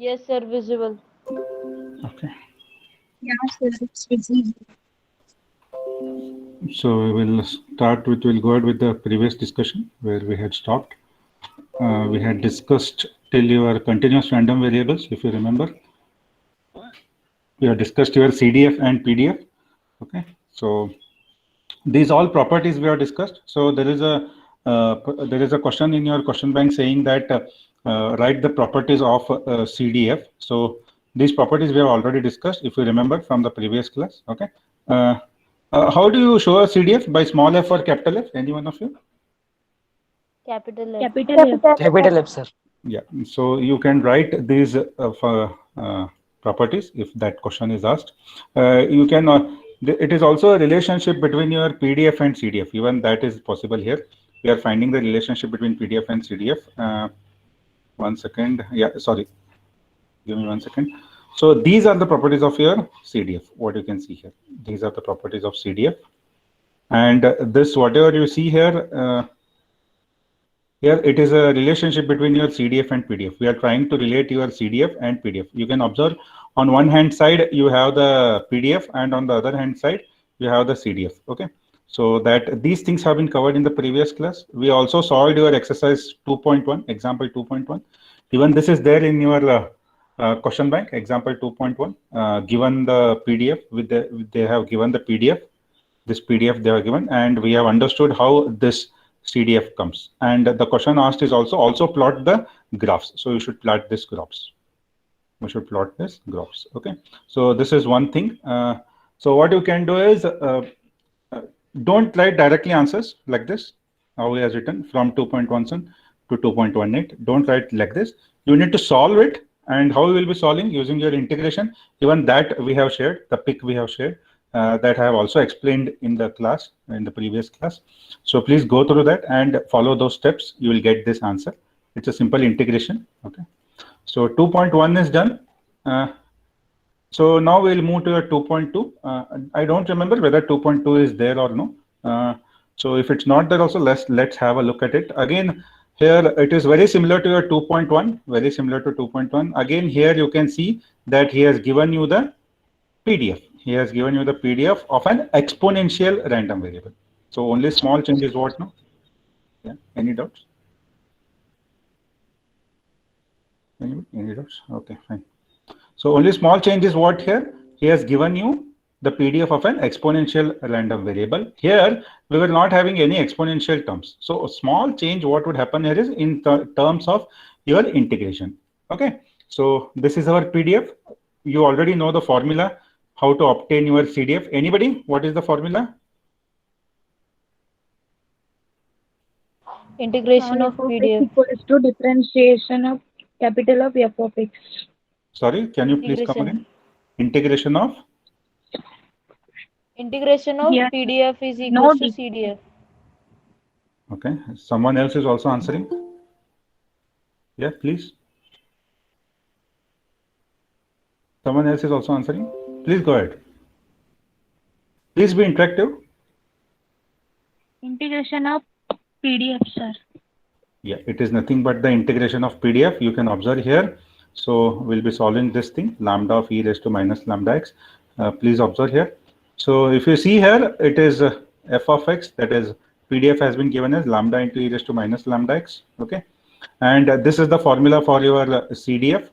Yes, sir, visible. Okay. Yeah, sir, it's visible. So we'll go ahead with the previous discussion where we had stopped. We had discussed till your continuous random variables, if you remember. We have discussed your CDF and PDF. Okay. So these all properties we have discussed. So there is a question in your question bank saying that write the properties of CDF. So these properties we have already discussed, if you remember from the previous class. Okay. Uh, how do you show a CDF, by small f or capital F? Any one of you? Capital F. Capital F. Capital F, sir. Yeah. So you can write these properties if that question is asked. You can. It is also a relationship between your PDF and CDF. Even that is possible here. We are finding the relationship between PDF and CDF. 1 second. Yeah. Sorry. Give me 1 second. So these are the properties of your CDF. What you can see here. These are the properties of CDF. And this whatever you see here. Here it is a relationship between your CDF and PDF. We are trying to relate your CDF and PDF. You can observe on one hand side you have the PDF and on the other hand side you have the CDF. Okay. So that these things have been covered in the previous class. We also solved your exercise 2.1, example 2.1. Even this is there in your question bank, example 2.1. Given the PDF, they have given the PDF. This PDF they are given, and we have understood how this CDF comes. And the question asked is also plot the graphs. So you should plot this graphs. We should plot this graphs. Okay. So this is one thing. So what you can do is don't write directly answers like this. How he has written from 2.17 to 2.18. Don't write like this. You need to solve it. And how you will be solving using your integration. Even that we have shared, the pic we have shared. That I have also explained in the class, in the previous class. So please go through that and follow those steps. You will get this answer. It's a simple integration. Okay. So 2.1 is done. So now we'll move to a 2.2. I don't remember whether 2.2 is there or no. So if it's not there also, let's have a look at it. Again, here it is very similar to your 2.1, very similar to 2.1. Again, here you can see that he has given you the PDF. He has given you the PDF of an exponential random variable. So only small change is what now? Yeah. Any doubts? Any doubts? Okay, fine. So only small change is what here? He has given you the PDF of an exponential random variable. Here we were not having any exponential terms. So a small change, what would happen here is in terms of your integration. Okay. So this is our PDF. You already know the formula. How to obtain your CDF? Anybody? What is the formula? Integration of F of x PDF. equals to differentiation of capital of F of x. Sorry, can you please come again? Integration of? Integration of Here, PDF is no equals to CDF. Okay. Someone else is also answering. Yeah, please. Someone else is also answering. Please go ahead. Please be interactive. integration of PDF, sir. Yeah, it is nothing but the integration of PDF. You can observe here. So we'll be solving this thing, lambda of e raised to minus lambda x. Please observe here. So if you see here, it is f of x, that is PDF has been given as lambda into e raised to minus lambda x. Okay. And this is the formula for your CDF,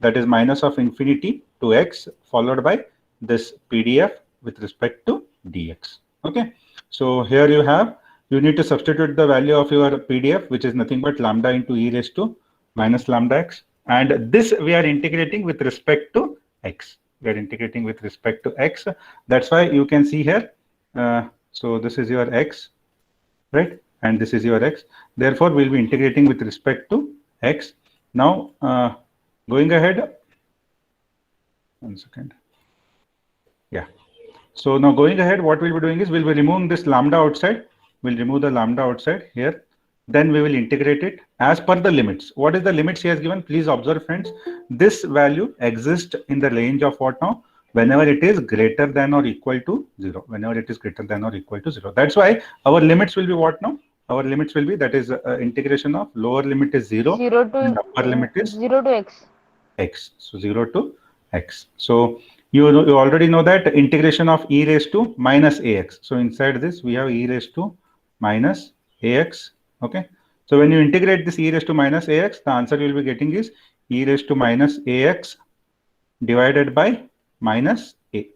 that is minus of infinity to x followed by this PDF with respect to dx. Okay. So here you need to substitute the value of your PDF, which is nothing but lambda into e raised to minus lambda x. And this we are integrating with respect to x. We are integrating with respect to x. That's why you can see here. So this is your x, right? And this is your x. Therefore, we'll be integrating with respect to x. Now, going ahead. 1 second. Yeah. So now going ahead, what we'll be doing is we'll be removing this lambda outside. We'll remove the lambda outside here. Then we will integrate it as per the limits. What is the limits he has given? Please observe, friends. This value exists in the range of what now? Whenever it is greater than or equal to 0. Whenever it is greater than or equal to 0. That's why our limits will be what now? Our limits will be, that is integration of lower limit is 0, 0 to and upper limit is 0 to x. x. So 0 to x. So you already know that integration of e raised to minus ax. So inside this we have e raised to minus ax. Okay. So when you integrate this e raised to minus ax, the answer you will be getting is e raised to minus ax divided by minus a.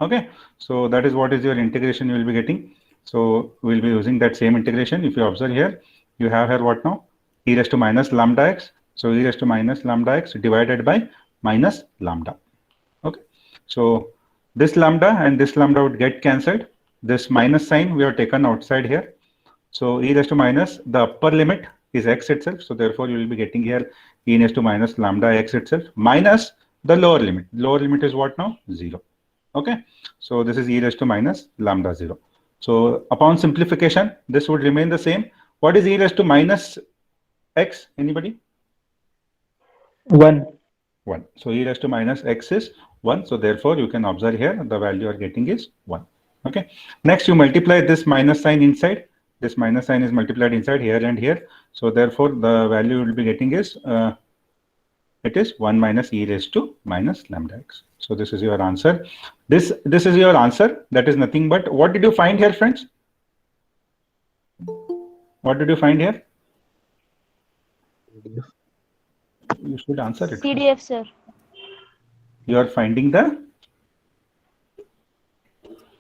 Okay. So that is what is your integration you will be getting. So we'll be using that same integration. If you observe here, you have here what now? E raised to minus lambda x. So e raised to minus lambda x divided by minus lambda. Okay. So this lambda and this lambda would get cancelled. This minus sign we have taken outside here. So e raised to minus, the upper limit is x itself. So therefore you will be getting here e raised to minus lambda x itself minus the lower limit. Lower limit is what now? 0. Okay. So this is e raised to minus lambda 0. So upon simplification, this would remain the same. What is e raised to minus x? Anybody? 1. 1. So e raised to minus x is 1. So therefore you can observe here the value you are getting is 1. Okay. Next you multiply this minus sign inside. This minus sign is multiplied inside here and here. So therefore the value you will be getting is it is 1 minus e raised to minus lambda x. So this is your answer. This is your answer. That is nothing but what did you find here, friends? What did you find here? You should answer it. CDF, sir. You are finding the.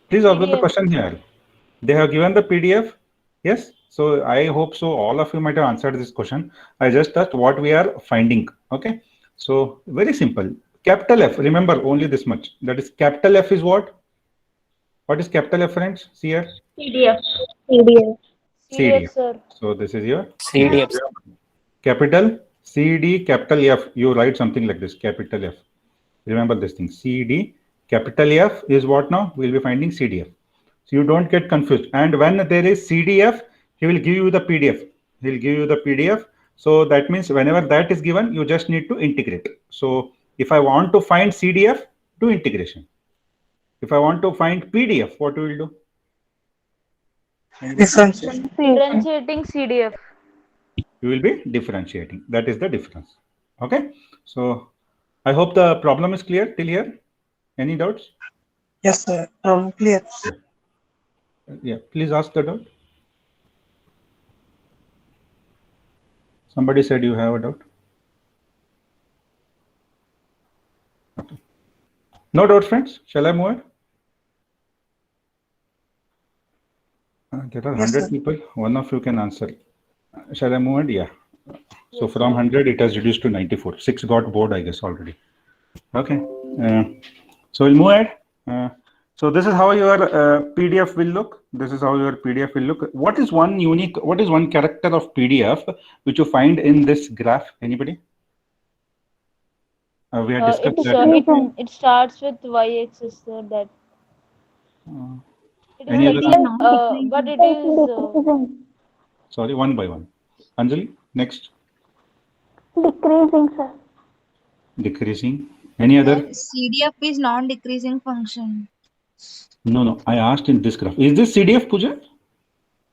Please observe the PDF. question here. They have given the PDF. Yes. So I hope so. All of you might have answered this question. I just asked what we are finding. Okay. So very simple. Capital F. Remember only this much. That is capital F is what? What is capital F, friends? See here. CDF. CDF, sir. So this is your CDF. capital CD capital F. You write something like this. Capital F. Remember this thing. CD capital F is what now? We'll be finding CDF. So you don't get confused. And when there is CDF, he will give you the PDF. He'll give you the PDF. So that means whenever that is given, you just need to integrate. So if I want to find CDF, do integration. If I want to find PDF, what we will do? Differentiating CDF. You will be differentiating. That is the difference. Okay. So I hope the problem is clear till here. Any doubts? Yes, sir. Clear. Yeah, please ask the doubt. Somebody said you have a doubt. Okay. No doubt, friends. Shall I move on? There are 100 people. One of you can answer. Shall I move on? Yeah. So Yes, from sir. 100, it has reduced to 94. 6 got bored, I guess, already. Okay. So we'll move ahead. So this is how your PDF will look. This is how your PDF will look. What is one character of PDF which you find in this graph? Anybody? We had discussed that. It starts with y-axis, sir. That. It is Any like other? but it is. Sorry, one by one. Anjali, next. Decreasing, sir. Decreasing. Any other? CDF is non-decreasing function. No. I asked in this graph. Is this CDF, Pooja?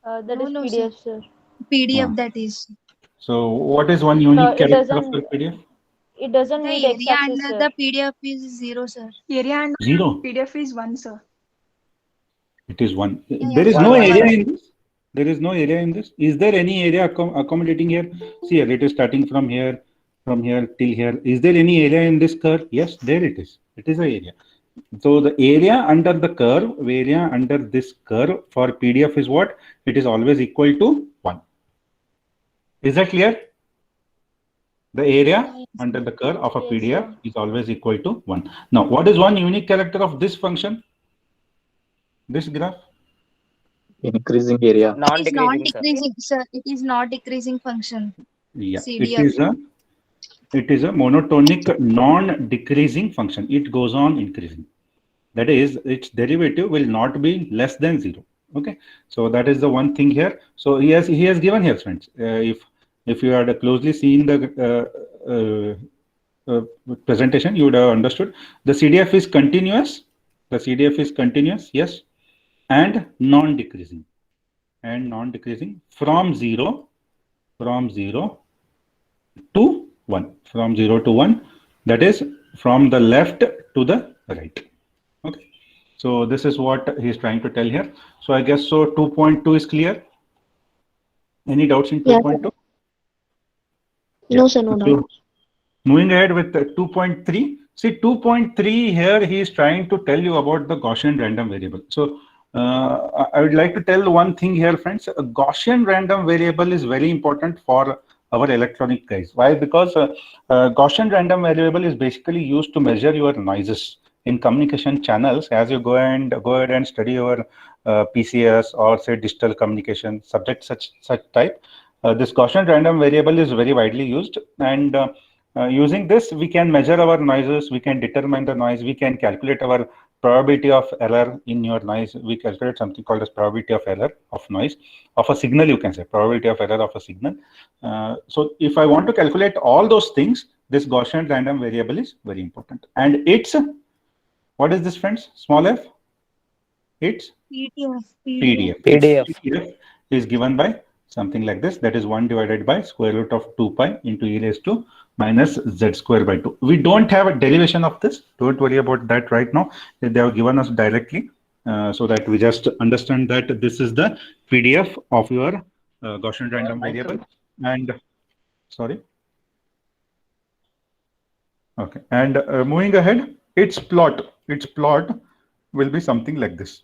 That is No, PDF, sir. PDF that is. So what is one unique it character of doesn't- the PDF? It doesn't The need area x-axis, under sir. the PDF is 0, sir. Area and 0. PDF is 1, sir. It is 1. Yeah, There is one, no one. area in this. There is no area in this. Is there any area accommodating here? See here, it is starting from here till here. Is there any area in this curve? Yes, there it is. It is an area. So the area under the curve, area under this curve for PDF is what? It is always equal to 1. Is that clear? The area under the curve of a Yes, PDF sir. is always equal to 1. Now, what is one unique character of this function? This graph? Increasing area. It is non-decreasing, sir. It is not decreasing function. Yeah, CDF. it is a monotonic non-decreasing function. It goes on increasing. That is, its derivative will not be less than 0. Okay, so that is the one thing here. So he has given here, friends. If you had closely seen the presentation, you would have understood. The CDF is continuous. The CDF is continuous, yes, and non-decreasing. And non-decreasing from 0 to 1. From 0 to 1, that is from the left to the right. Okay. So this is what he's trying to tell here. So I guess so 2.2 is clear. Any doubts in 2.2? No, sir, no doubt. Moving ahead with 2.3. See, 2.3 here, he is trying to tell you about the Gaussian random variable. So I would like to tell one thing here, friends. A Gaussian random variable is very important for our electronic guys. Why? Because Gaussian random variable is basically used to measure your noises in communication channels. As you go ahead and study your PCS or say digital communication subject such type, this Gaussian random variable is very widely used, and using this we can measure our noises, we can determine the noise, we can calculate our probability of error in your noise. We calculate something called as probability of error of noise of a signal, you can say probability of error of a signal. So if I want to calculate all those things, this Gaussian random variable is very important. And it's, what is this, friends? Small f? It's PDF. PDF is given by something like this, that is 1 divided by square root of 2 pi into e raised to minus z square by 2. We don't have a derivation of this. Don't worry about that right now. They have given us directly so that we just understand that this is the PDF of your Gaussian random variable. And sorry. Okay. And moving ahead, its plot will be something like this.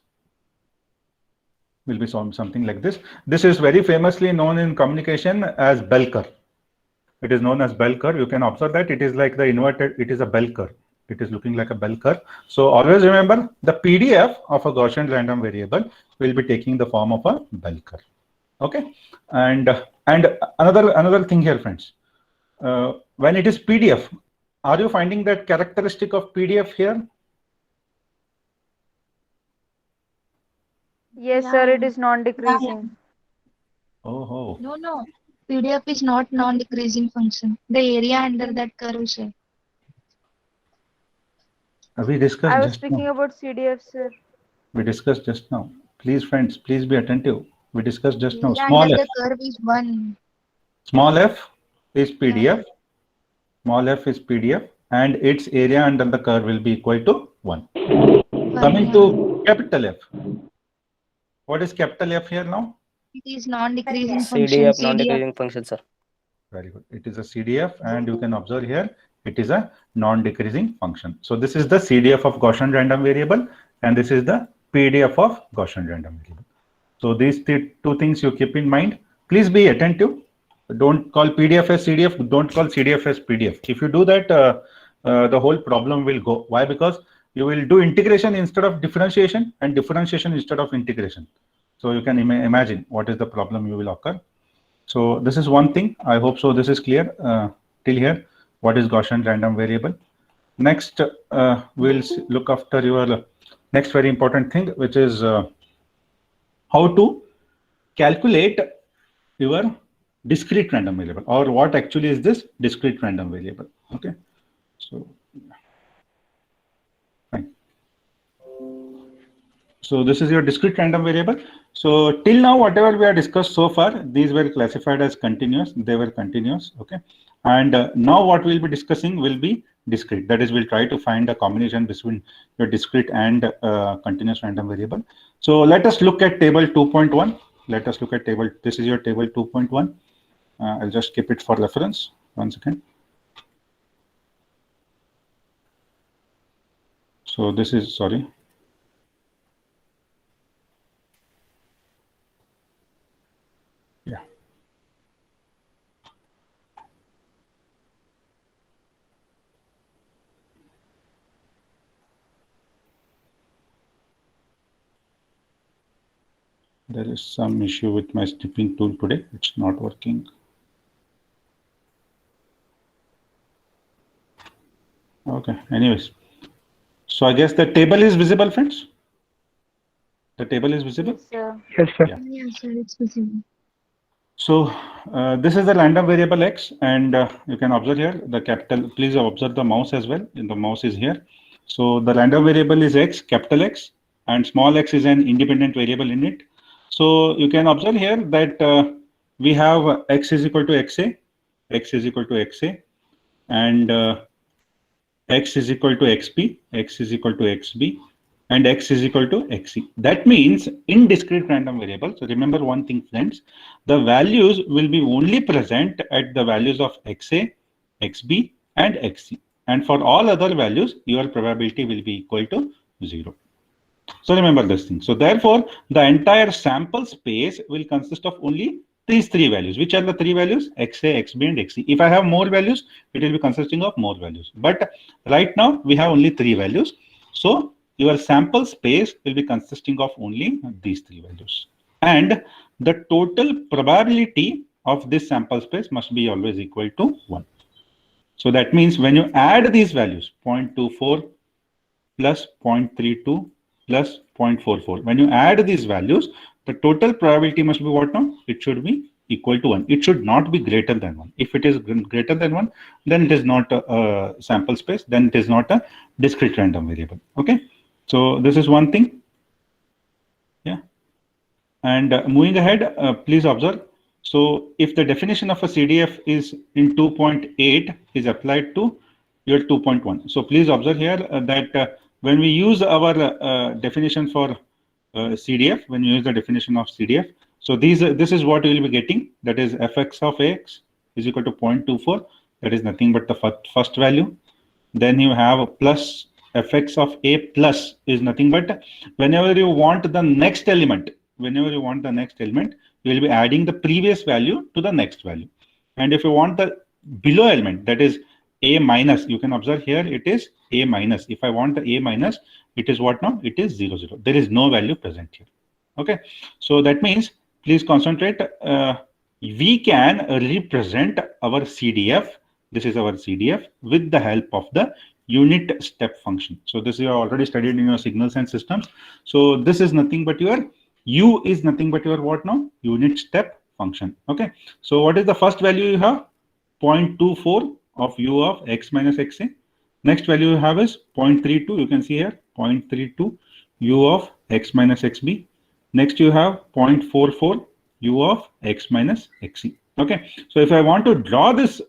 Will be something like this. This is very famously known in communication as bell curve. It is known as bell curve. You can observe that it is like the inverted, it is a bell curve. It is looking like a bell curve. So always remember, the PDF of a Gaussian random variable will be taking the form of a bell curve. Okay. And another thing here, friends. When it is PDF, are you finding that characteristic of PDF here? Yes, sir, it is non-decreasing. Oh. No. PDF is not non-decreasing function. The area under that curve, sir. We discussed I was just speaking now. about CDF, sir. We discussed just now. Please, friends, please be attentive. We discussed just now. Area Small under f. the curve is 1. Small f is PDF. Small f is PDF, and its area under the curve will be equal to 1. Coming to capital F. What is capital F here now? It is non-decreasing function. CDF non-decreasing function, sir. Very good. It is a CDF, and you can observe here it is a non-decreasing function. So this is the CDF of Gaussian random variable, and this is the PDF of Gaussian random variable. So these two things you keep in mind. Please be attentive. Don't call PDF as CDF. Don't call CDF as PDF. If you do that, the whole problem will go. Why? Because you will do integration instead of differentiation and differentiation instead of integration. So you can imagine what is the problem you will occur. So this is one thing. I hope so this is clear till here. What is Gaussian random variable? Next, we'll look after your next very important thing, which is how to calculate your discrete random variable, or what actually is this discrete random variable. Okay. So fine. So this is your discrete random variable. So till now, whatever we have discussed so far, these were classified as continuous. They were continuous. Okay. And now what we'll be discussing will be discrete. That is, we'll try to find a combination between your discrete and continuous random variable. So let us look at table 2.1. Let us look at table. This is your table 2.1. I'll just keep it for reference. One second. So this is, sorry. Yeah. There is some issue with my snipping tool today. It's not working. Okay, anyways. So I guess the table is visible, friends? The table is visible? Yes, sir. Yes, sir. Yeah. Yes, sir, it's visible. So this is the random variable x, and you can observe here the capital. Please observe the mouse as well. And the mouse is here. So the random variable is x, capital X, and small x is an independent variable in it. So you can observe here that we have x is equal to xa, x is equal to xa, and x is equal to xp, x is equal to xb, and x is equal to xc. That means in discrete random variable, so remember one thing friends, the values will be only present at the values of xa, xb and xc, and for all other values your probability will be equal to 0. So remember this thing. So therefore the entire sample space will consist of only these three values. Which are the three values? xa, xb and xc. If I have more values, it will be consisting of more values, but right now we have only three values. So your sample space will be consisting of only these three values, and the total probability of this sample space must be always equal to 1. So that means when you add these values, 0.24 plus 0.32 plus 0.44, when you add these values, the total probability must be what now? It should be equal to 1. It should not be greater than 1. If it is greater than 1, then it is not a sample space, then it is not a discrete random variable. Okay, so this is one thing. Yeah, and moving ahead, please observe. So if the definition of a CDF is in 2.8 is applied to your 2.1, so please observe here that when we use our definition for CDF, when you use the definition of CDF, so this is what you will be getting, that is fx of x is equal to 0.24, that is nothing but the first value. Then you have plus fx of a plus is nothing but whenever you want the next element, you will be adding the previous value to the next value. And if you want the below element, that is a minus, you can observe here it is a minus. If I want the a minus, it is what now? It is 0, 0. There is no value present here. Okay, so that means please concentrate. We can represent our CDF. This is our CDF with the help of the unit step function. So this you have already studied in your signals and systems. So this is nothing but your u is nothing but your what now? Unit step function. Okay, so what is the first value you have? 0.24 of u of x minus xa. Next value you have is 0.32. You can see here 0.32 u of x minus xb. Next you have 0.44 u of x minus xc. Okay, so if I want to draw this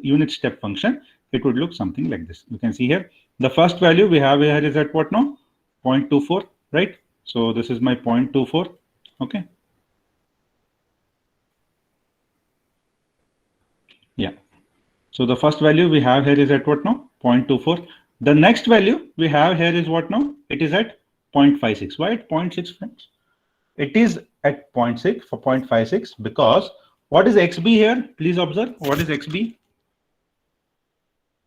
unit step function, it would look something like this. You can see here the first value we have here is at what now? 0.24, right? So this is my 0.24. Okay. Yeah. So the first value we have here is at what now? 0.24. The next value we have here is what now? It is at 0.56. Why at 0.6, friends? It is at 0.6 for 0.56 because what is xb here? Please observe. What is xb?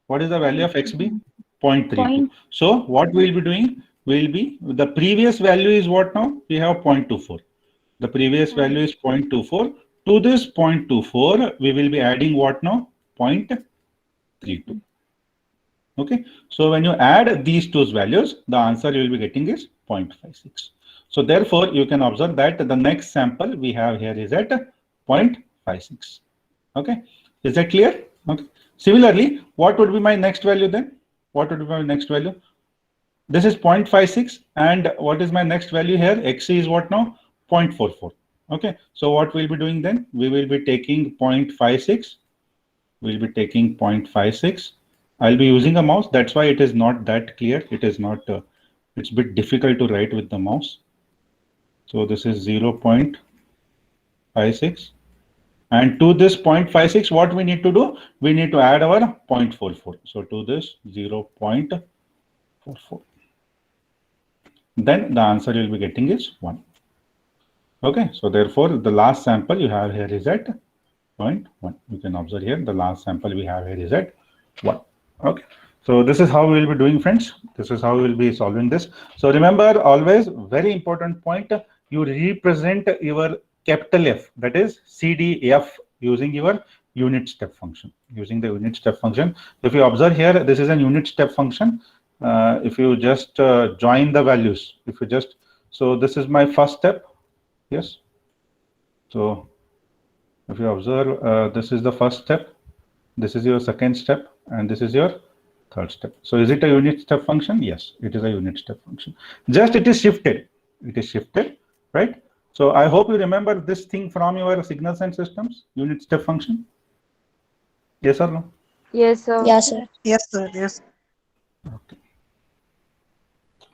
What is the value of xb? 0.32. So what we will be doing? Will be the previous value is what now? We have 0.24. The previous value is 0.24. To this 0.24, we will be adding what now? 0.32. Okay. So when you add these two values, the answer you will be getting is 0.56. So therefore, you can observe that the next sample we have here is at 0.56. Okay. Is that clear? Okay. Similarly, what would be my next value then? What would be my next value? This is 0.56, and what is my next value here? Xc is what now? 0.44. Okay, so what we'll be doing then? We will be taking 0.56. We'll be taking 0.56. I'll be using a mouse. That's why it is not that clear. It is not. It's a bit difficult to write with the mouse. So this is 0.56. And to this 0.56, what we need to do? We need to add our 0.44. So to this 0.44. Then the answer you'll be getting is 1. Okay, so therefore the last sample you have here is at 0.1. You can observe here the last sample we have here is at 1. Okay, so this is how we will be doing, friends. This is how we will be solving this. So remember, always very important point, you represent your capital F, that is CDF, using your unit step function. Using the unit step function. If you observe here, this is a unit step function. If you just join the values, so this is my first step. Yes. So if you observe, this is the first step, this is your second step, and this is your third step. So is it a unit step function? Yes, it is a unit step function. Just it is shifted. It is shifted, right? So I hope you remember this thing from your signals and systems, unit step function. Yes or no? Yes, sir. Yeah, sir. Yes, sir. Yes. Okay.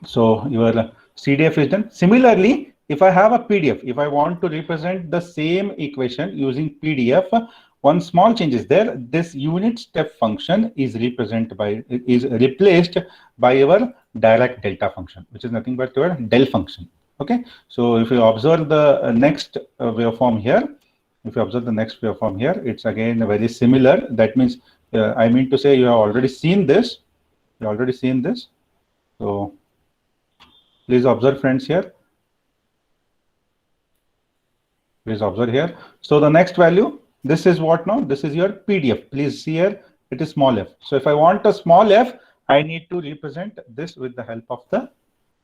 So your CDF is done. Similarly, if I have a PDF, if I want to represent the same equation using PDF, one small change is there. This unit step function is replaced by your direct delta function, which is nothing but your del function. Okay. So if you observe the next waveform here, it's again very similar. That means I mean to say you have already seen this. So please observe, friends, here. Please observe here. So the next value, this is what now? This is your PDF. Please see here, it is small f. So if I want a small f, I need to represent this with the help of the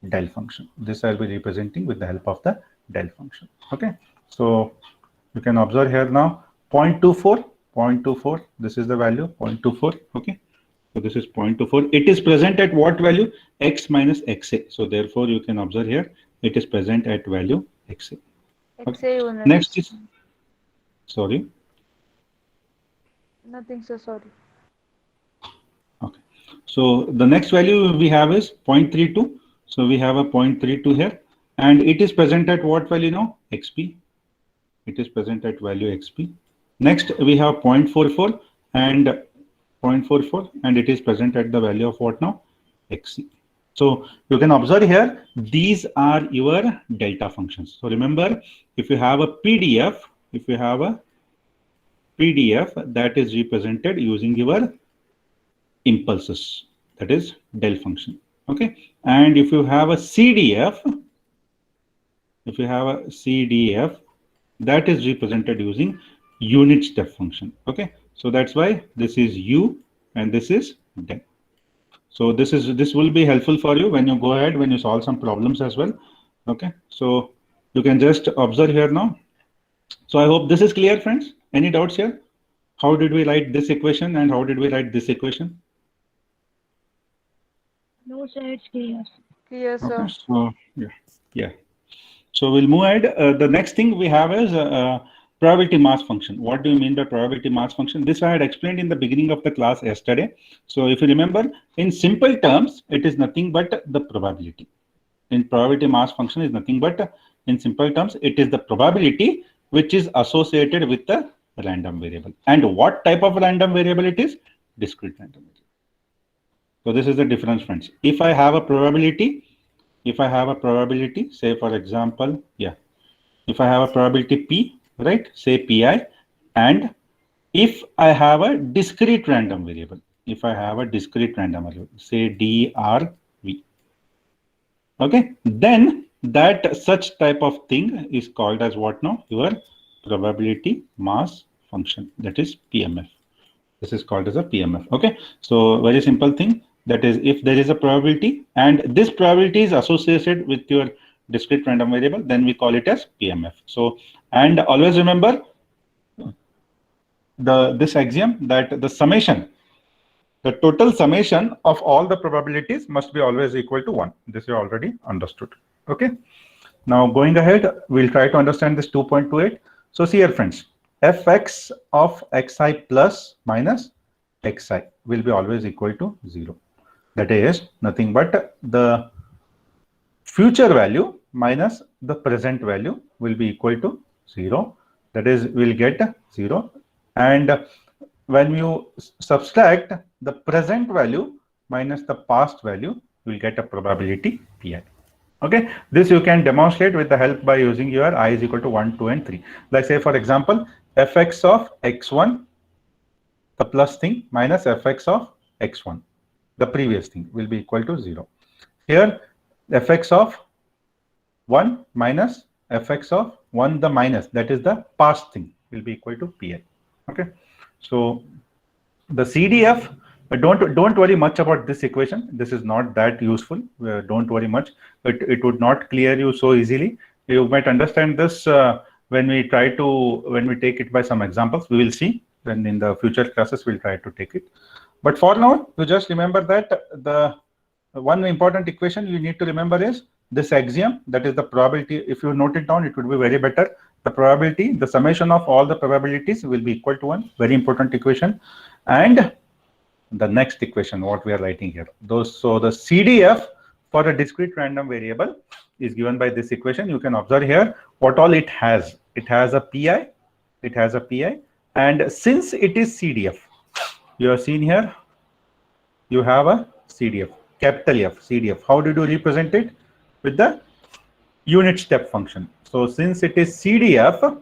del function. This I'll be representing with the help of the del function. Okay. So you can observe here now 0.24. This is the value 0.24. Okay. So this is 0.24. It is present at what value? X minus XA. So therefore you can observe here, it is present at value XA. XA unit. Next is, sorry. Nothing, sir. Sorry. Okay. So the next value we have is 0.32. So we have a 0.32 here, and it is present at what value now? XP. It is present at value XP. Next we have 0.44 and 0.44, and it is present at the value of what now? XC. So you can observe here, these are your delta functions. So remember, if you have a PDF, that is represented using your impulses, that is del function. Okay. And if you have a CDF, that is represented using unit step function. Okay. So that's why this is U and this is del. So this will be helpful for you when you go ahead, when you solve some problems as well. Okay. So you can just observe here now. So I hope this is clear, friends. Any doubts here? How did we write this equation and how did we write this equation? No, sir, it's clear. Clear, sir. Okay, so yeah. So we'll move ahead. The next thing we have is probability mass function. What do you mean by probability mass function? This I had explained in the beginning of the class yesterday. So if you remember, in simple terms, it is nothing but the probability. In probability mass function is nothing but, in simple terms, it is the probability which is associated with the random variable. And what type of random variable it is? Discrete random variable. So this is the difference, friends. If I have a probability, say for example, if I have a probability P, right, say Pi, and if I have a discrete random variable, say DRV, okay, then that such type of thing is called as what now? Your probability mass function, that is PMF. This is called as a PMF. Okay, so very simple thing, that is, if there is a probability and this probability is associated with your discrete random variable, then we call it as PMF. So, and always remember this axiom that the summation, the total summation of all the probabilities must be always equal to 1. This you already understood. Okay. Now going ahead, we'll try to understand this 2.28. So see here, friends, fx of xi plus minus xi will be always equal to 0. That is nothing but the future value minus the present value will be equal to 0. That is, we'll get 0. And when you subtract the present value minus the past value, you'll get a probability Pi. Okay, this you can demonstrate with the help by using your I is equal to 1, 2, and 3. Like say, for example, fx of x1, the plus thing, minus fx of x1, the previous thing, will be equal to 0. Here, fx of 1 minus fx of 1, the minus, that is the past thing, will be equal to Pi. Okay, so the CDF, don't worry much about this equation. This is not that useful. Don't worry much. It would not clear you so easily. You might understand this when we take it by some examples. We will see. Then in the future classes, we'll try to take it. But for now, you just remember that the one important equation you need to remember is this axiom, that is the probability. If you note it down, it would be very better. The probability, the summation of all the probabilities will be equal to 1. Very important equation. And the next equation, what we are writing here. So the CDF for a discrete random variable is given by this equation. You can observe here what all it has. It has a PI. It has a PI. And since it is CDF, you have seen here, you have a CDF, capital F, CDF. How did you represent it? With the unit step function. So since it is CDF,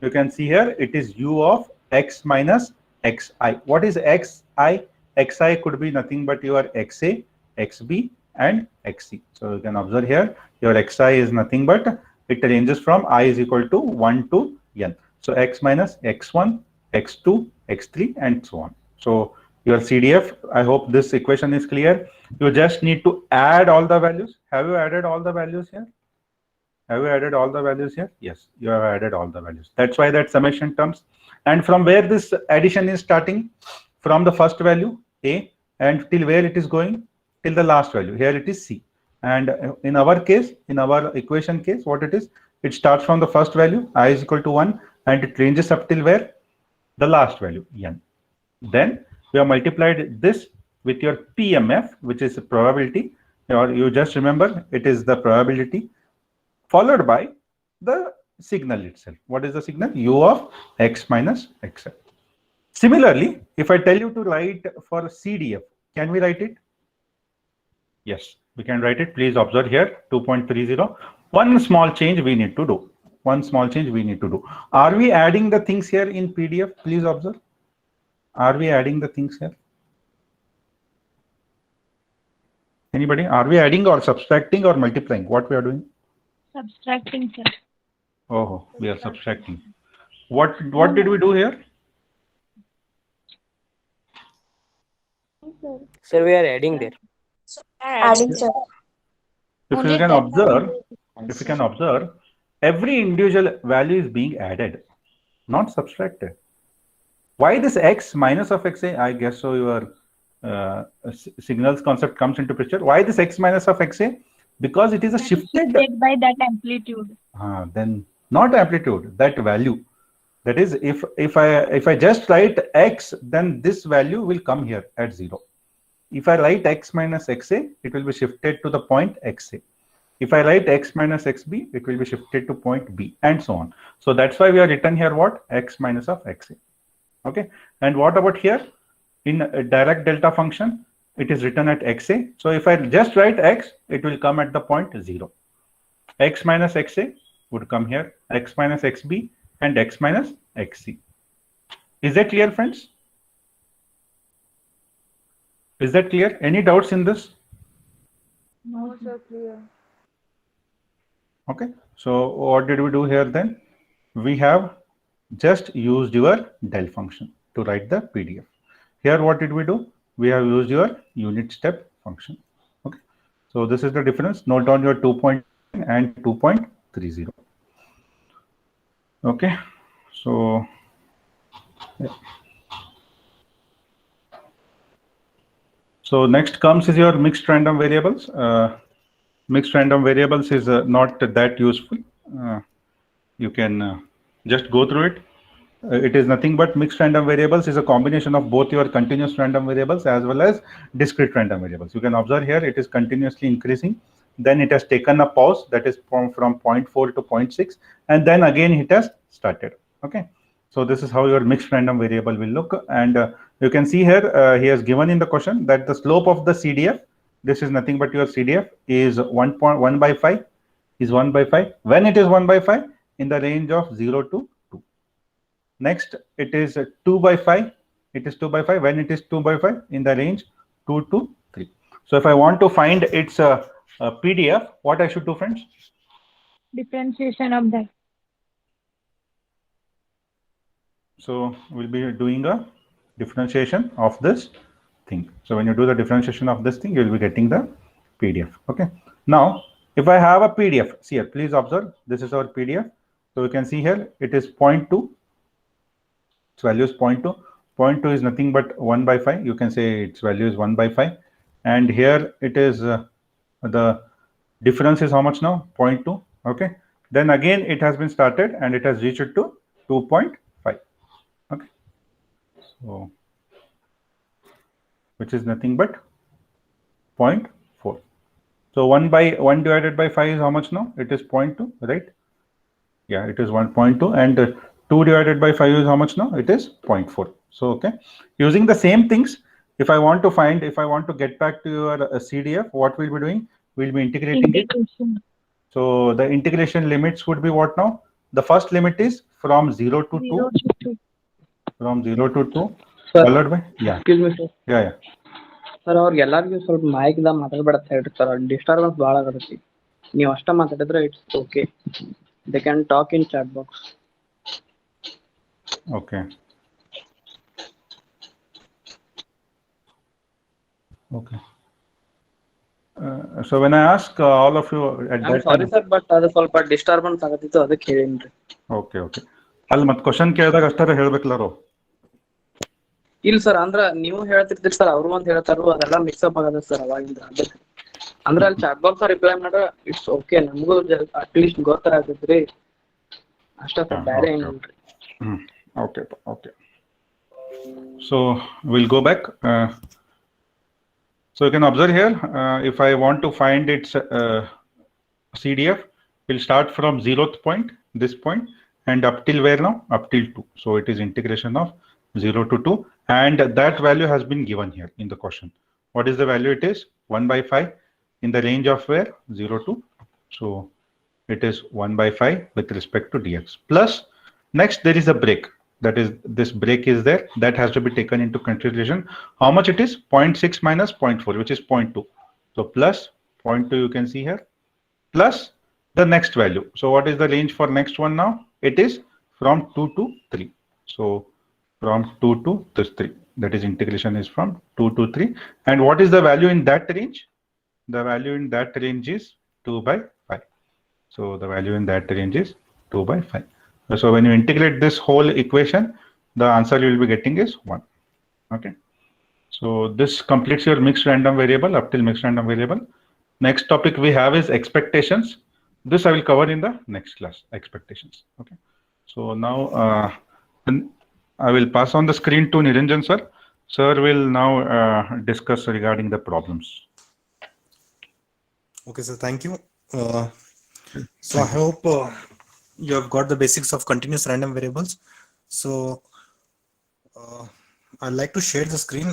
you can see here, it is U of X minus Xi. What is Xi? Xi could be nothing but your Xa, Xb, and Xc. So you can observe here, your Xi is nothing but, it ranges from I is equal to 1 to n. So X minus X1, X2, X3, and so on. So your CDF, I hope this equation is clear. You just need to add all the values. Have you added all the values here? Have you added all the values here? Yes, you have added all the values. That's why that summation comes. And from where this addition is starting? From the first value, A, and till where it is going? Till the last value. Here it is C. And in our case, in our equation case, what it is? It starts from the first value, I is equal to 1, and it ranges up till where? The last value, n. Then we have multiplied this with your PMF, which is a probability, or you just remember, it is the probability, followed by the signal itself. What is the signal? U of X minus Xi. Similarly, if I tell you to write for CDF, can we write it? Yes, we can write it. Please observe here, 2.30. One small change we need to do. One small change we need to do. Are we adding the things here in PDF? Please observe. Are we adding the things here? Anybody? Are we adding or subtracting or multiplying? What we are doing? Subtracting, sir. Oh, we are subtracting. What did we do here? Sir, we are adding there. Adding, sir. If you can observe, every individual value is being added, not subtracted. Why this X minus of Xa? I guess so your signals concept comes into picture. Why this X minus of Xa? Because it is a shifted By that amplitude. Then not amplitude, that value. That is, if I just write X, then this value will come here at 0. If I write X minus Xa, it will be shifted to the point Xa. If I write X minus Xb, it will be shifted to point B, and so on. So that's why we are written here what? X minus of Xa. Okay. And what about here? In a direct delta function, it is written at Xa. So if I just write X, it will come at the point 0. X minus Xa would come here, X minus Xb, and X minus Xc. Is that clear, friends? Is that clear? Any doubts in this? No, sir, clear. Okay. So what did we do here then? We have just used your del function to write the PDF. Here, what did we do? We have used your unit step function. Okay. So this is the difference. Note down your 2.9 and 2.30. Okay. So yeah. So next comes is your mixed random variables. Mixed random variables is not that useful. You can just go through it. It is nothing but mixed random variables is a combination of both your continuous random variables as well as discrete random variables. You can observe here it is continuously increasing. Then it has taken a pause, that is from 0.4 to 0.6, and then again it has started. Okay. So this is how your mixed random variable will look. And you can see here, he has given in the question that the slope of the CDF, this is nothing but your CDF, is 1.1 by 5, is 1 by 5. When it is 1 by 5, in the range of 0 to 2. Next, it is 2 by 5. It is 2 by 5. When it is 2 by 5, in the range 2 to 3. So if I want to find its PDF, what I should do, friends? Differentiation of that. So we'll be doing a differentiation of this thing. So when you do the differentiation of this thing, you'll be getting the PDF. Okay. Now, if I have a PDF, see here, please observe, this is our PDF. So we can see here, it is 0.2. Its value is 0.2. 0.2 is nothing but 1 by 5. You can say its value is 1 by 5. And here it is, the difference is how much now? 0.2. Okay. Then again, it has been started and it has reached to 2.5. Okay. So which is nothing but 0.4. So 1 divided by 5 is how much now? It is 0.2, right? Yeah, it is 1.2, and 2 divided by 5 is how much now? It is 0.4. So, okay, using the same things, if I want to get back to your CDF, what we'll be doing? We'll be integrating it. So the integration limits would be what now? The first limit is from 0 to 2. From 0 to 2. Sir, Followed by, yeah. excuse me, sir. Yeah. Sir ಅವ್ರಿಗೆಲ್ಲರಿಗೂ ಸ್ವಲ್ಪ ಮೈಕ್ದಾಗ ಮಾತಾಡ್ಬೇಡ ಅಂತ ಹೇಳ್ರಿ sir, disturbance ಭಾಳ ಆಗತೈತಿ. ನೀವು ಅಷ್ಟ ಮಾತಾಡಿದ್ರೆ it's okay. They can talk in chat box. Okay. Okay. So when I ask all of you at that sorry time, sir, but ಅದು ಸ್ವಲ್ಪ ಡಿಸ್ಟರ್ಬೆನ್ಸ್ ಆಗತ್ತಿತ್ತು, ಅದಕ್ಕೆ ಹೇಳಿನ್ರಿ. okay. ಅಲ್ಲಿ ಮತ್ತೆ ಕ್ವಶನ್ ಕೇಳಿದಾಗ ಅಷ್ಟಾರ ಹೇಳ್ಬೇಕಲ್ಲಾರು. ಇಲ್ಲ ಸರ್, ಅಂದ್ರ ನೀವು ಹೇಳ್ತಿರ್ತೀರಿ ಸರ್, ಅವ್ರು ಒಂದ್ ಹೇಳ್ತಾರು, ಅದೆಲ್ಲ ಮಿಕ್ಸಪ್ ಆಗದ ಸರ್ ಅವಾಗಿಂದ. ಅಂದ್ರೆ ಅಲ್ಲಿ ಚಾಟ್ ಬಾಕ್ಸ್ ರಿಪ್ಲೈ ಮಾಡ್ರ ಇಟ್ಸ್ ಓಕೆ, ನಮಗೂ ಅಟ್ಲೀಸ್ಟ್ ಗೊತ್ತಾಗತ್ರಿ ಅಷ್ಟ, ಬೇರೆ ಏನಿಲ್ರಿ. Okay. So we'll go back. So you can observe here, if I want to find its CDF, we'll start from 0th point, this point, and up till where now? Up till 2. So it is integration of 0 to 2, and that value has been given here in the question. What is the value? It is 1 by 5 in the range of where? 0 to 2. So it is 1 by 5 with respect to dx. Plus, next there is a break. That is, this break is there. That has to be taken into consideration. How much it is? 0.6 minus 0.4, which is 0.2. So plus 0.2 you can see here, plus the next value. So what is the range for next one now? It is from 2 to 3. So from 2 to this 3. That is, integration is from 2 to 3. And what is the value in that range? The value in that range is 2 by 5. So the value in that range is 2 by 5. So when you integrate this whole equation, the answer you will be getting is 1. Okay. So this completes your mixed random variable up till mixed random variable. Next topic we have is expectations. This I will cover in the next class, expectations. Okay. So now I will pass on the screen to Niranjan sir. Sir will now discuss regarding the problems. Okay, sir. Thank you. So I hope you have got the basics of continuous random variables. So I'd like to share the screen.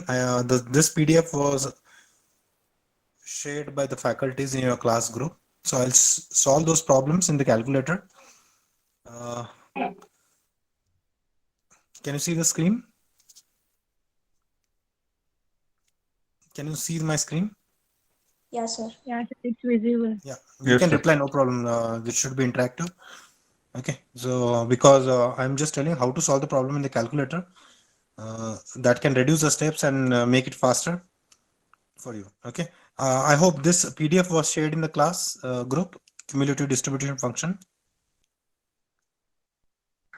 This PDF was shared by the faculties in your class group. So I'll solve those problems in the calculator. Can you see the screen? Can you see my screen? Yes, sir. Yeah, it's visible. Yeah, you can reply, no problem. This should be interactive. Okay, so because I'm just telling how to solve the problem in the calculator, that can reduce the steps and make it faster for you. Okay, I hope this PDF was shared in the class group, cumulative distribution function.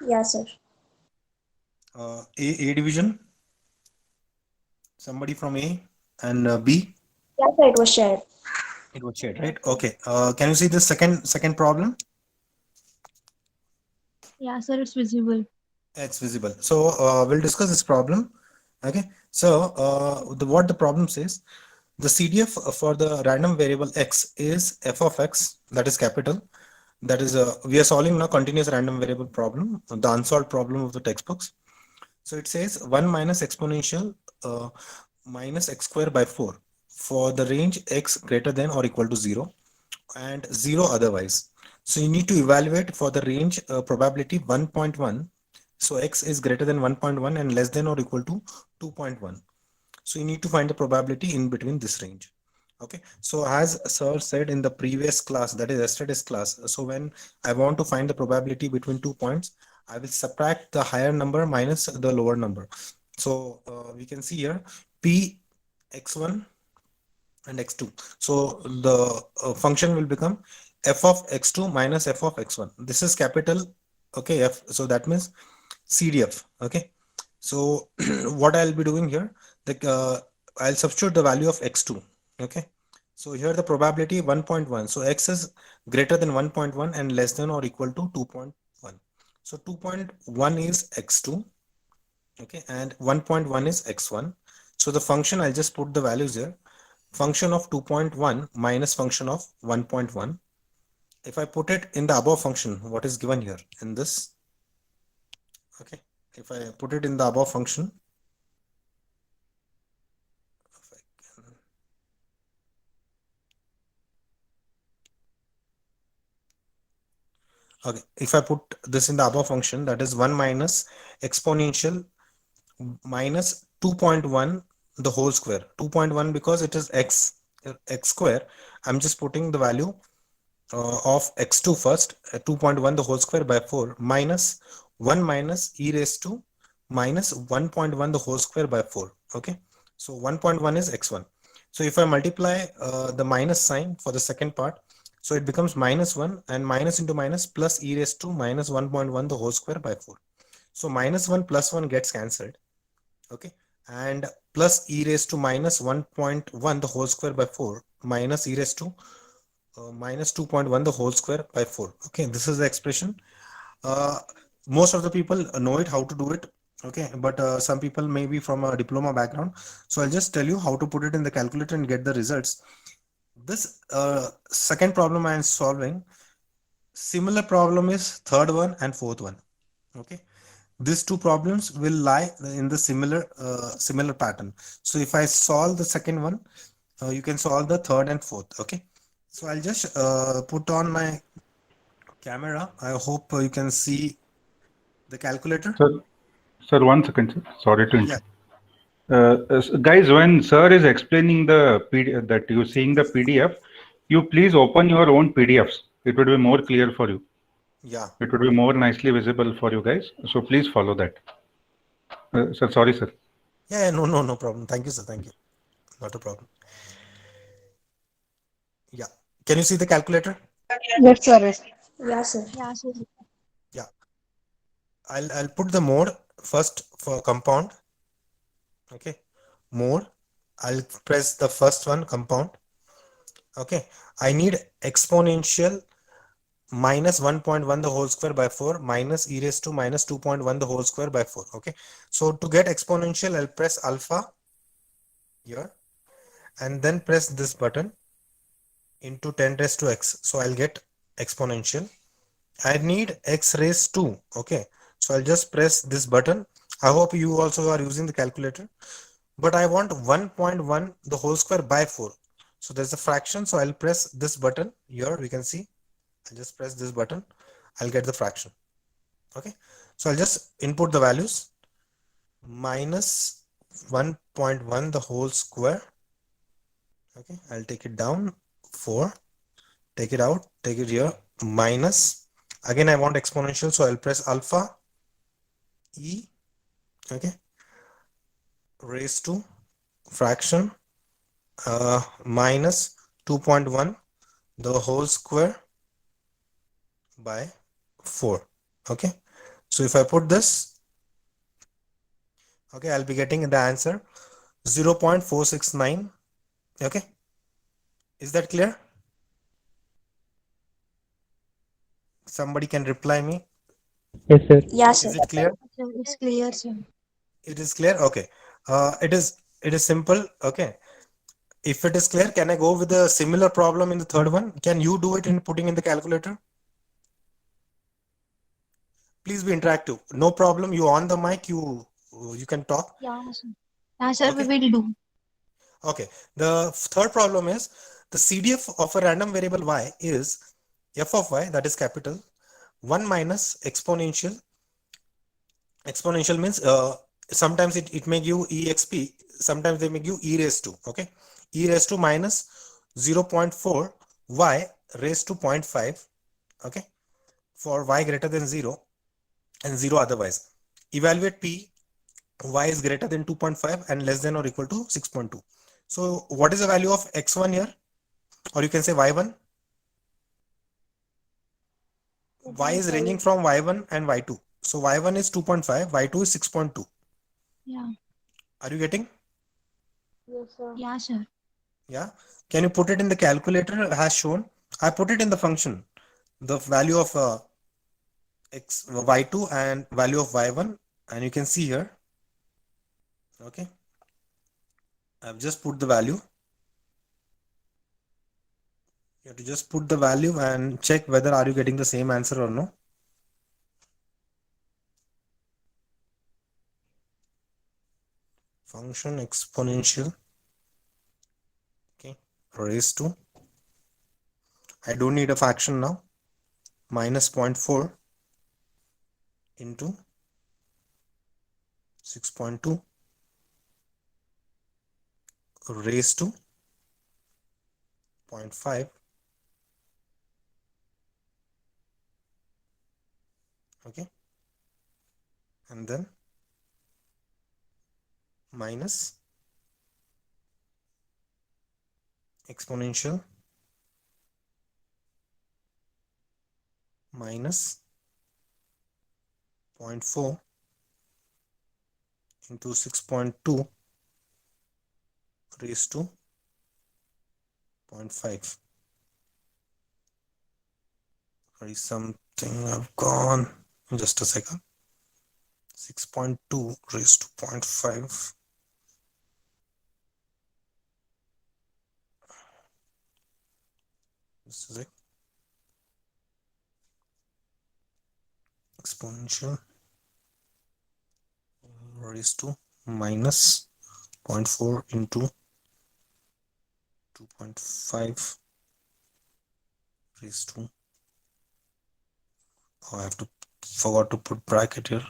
Yes, sir. A division. Somebody from A and B. Yes, sir, it was shared. It was shared, right? Okay. Can you see the second problem? Yeah, sir, it's visible. It's visible. So we'll discuss this problem. Okay. So what the problem says, the CDF for the random variable x is f of x, that is capital. That is we are solving now continuous random variable problem, the unsolved problem of the textbooks. So it says 1 minus exponential minus x square by 4 for the range x greater than or equal to 0 and 0 otherwise. So you need to evaluate for the range probability 1.1. So x is greater than 1.1 and less than or equal to 2.1. So you need to find the probability in between this range. Okay. So as sir said in the previous class, that is yesterday's class, so when I want to find the probability between 2 points, I will subtract the higher number minus the lower number. So we can see here p x1 and x2. So the function will become f of x2 minus f of x1. This is capital, okay, f. So that means CDF. Okay. So what I'll be doing here, I'll substitute the value of x2. Okay. So here the probability 1.1. So x is greater than 1.1 and less than or equal to 2.1. So 2.1 is x2. Okay. And 1.1 is x1. So the function, I'll just put the values here. Function of 2.1 minus function of 1.1. If I put it in the above function, what is given here in this? Okay, if I put it in the above function, if I can, okay, if I put this in the above function, that is 1 minus exponential minus 2.1 the whole square. 2.1 because it is x square. I'm just putting the value of x2 first, 2.1 the whole square by 4 minus 1 minus e raised to minus 1.1 the whole square by 4. Okay, so 1.1 is x1. So if I multiply the minus sign for the second part, so it becomes minus 1 and minus into minus plus e raised to minus 1.1 the whole square by 4. So minus 1 plus 1 gets cancelled. Okay, and plus e raised to minus 1.1 the whole square by 4 minus e raised to minus 2.1 the whole square by 4. Okay, this is the expression. Most of the people know it how to do it. Okay, but some people may be from a diploma background, so I'll just tell you how to put it in the calculator and get the results. This second problem I am solving, similar problem is third one and fourth one. Okay, these two problems will lie in the similar pattern. So if I solve the second one, you can solve the third and fourth. Okay, so I'll just put on my camera. I hope you can see the calculator. Sir, 1 second, sir. Sorry to interrupt. Guys, when sir is explaining the PDF, that you're seeing the PDF, you please open your own PDFs. It would be more clear for you. Yeah. It would be more nicely visible for you guys. So please follow that. Sir, sorry, sir. Yeah, no problem. Thank you, sir. Thank you. Not a problem. Yeah. Can you see the calculator? Yes, sir. Yeah, sir. Yeah, sir. Yeah. I'll put the mode first for compound. Okay. Mode. I'll press the first one, compound. Okay. I need exponential minus 1.1 the whole square by 4 minus e raised to minus 2.1 the whole square by 4. Okay. So to get exponential, I'll press alpha here and then press this button into 10 raised to x. So I'll get exponential. I need x raised to. Okay. So I'll just press this button. I hope you also are using the calculator, but I want 1.1 the whole square by 4. So there's a fraction. So I'll press this button here. We can see. I'll just press this button. I'll get the fraction. Okay. So I'll just input the values. Minus 1.1 the whole square. Okay. I'll take it down. 4. Take it out. Take it here. Minus. Again, I want exponential. So I'll press alpha. E. Okay. Raised to fraction. Minus 2.1 the whole square by 4. Okay, so if I put this, okay, I'll be getting the answer 0.469. Okay, is that clear? Somebody can reply me. Yes, sir. Yeah, sir. Is it clear? It's clear, sir. It is clear. Okay, it is simple. Okay, if it is clear, can I go with a similar problem in the third one? Can you do it in putting in the calculator? Please be interactive. No problem. You on the mic. You can talk. Yeah, sir. Yeah, sir, Okay. we will do. Okay. The third problem is the CDF of a random variable y is f of y, that is capital 1 minus exponential. Exponential means sometimes it may give exp, sometimes they may give e raised to. Okay, e raised to minus 0.4 y raised to 0.5. Okay, for y greater than 0 and 0 otherwise. Evaluate p, y is greater than 2.5 and less than or equal to 6.2. So what is the value of x1 here? Or you can say y1. Y is ranging from y1 and y2. So y1 is 2.5, y2 is 6.2. Yeah. Are you getting? Yes, sir. Yeah, sir. Yeah. Can you put it in the calculator as shown? I put it in the function. The value of y2 and value of y1, and you can see here. Okay. I've just put the value. You have to just put the value and check whether are you getting the same answer or no. Function exponential, okay, raised to, I don't need a fraction now, minus 0.4 into 6.2 raised to 0.5, okay, and then minus exponential minus 0.4 into 6.2 raised to 0.5. There is something I've gone, just a second. 6.2 raised to 0.5. This is it. Exponential raised to minus 0.4 into 2.5 raised to, oh, I have to forgot to put bracket here.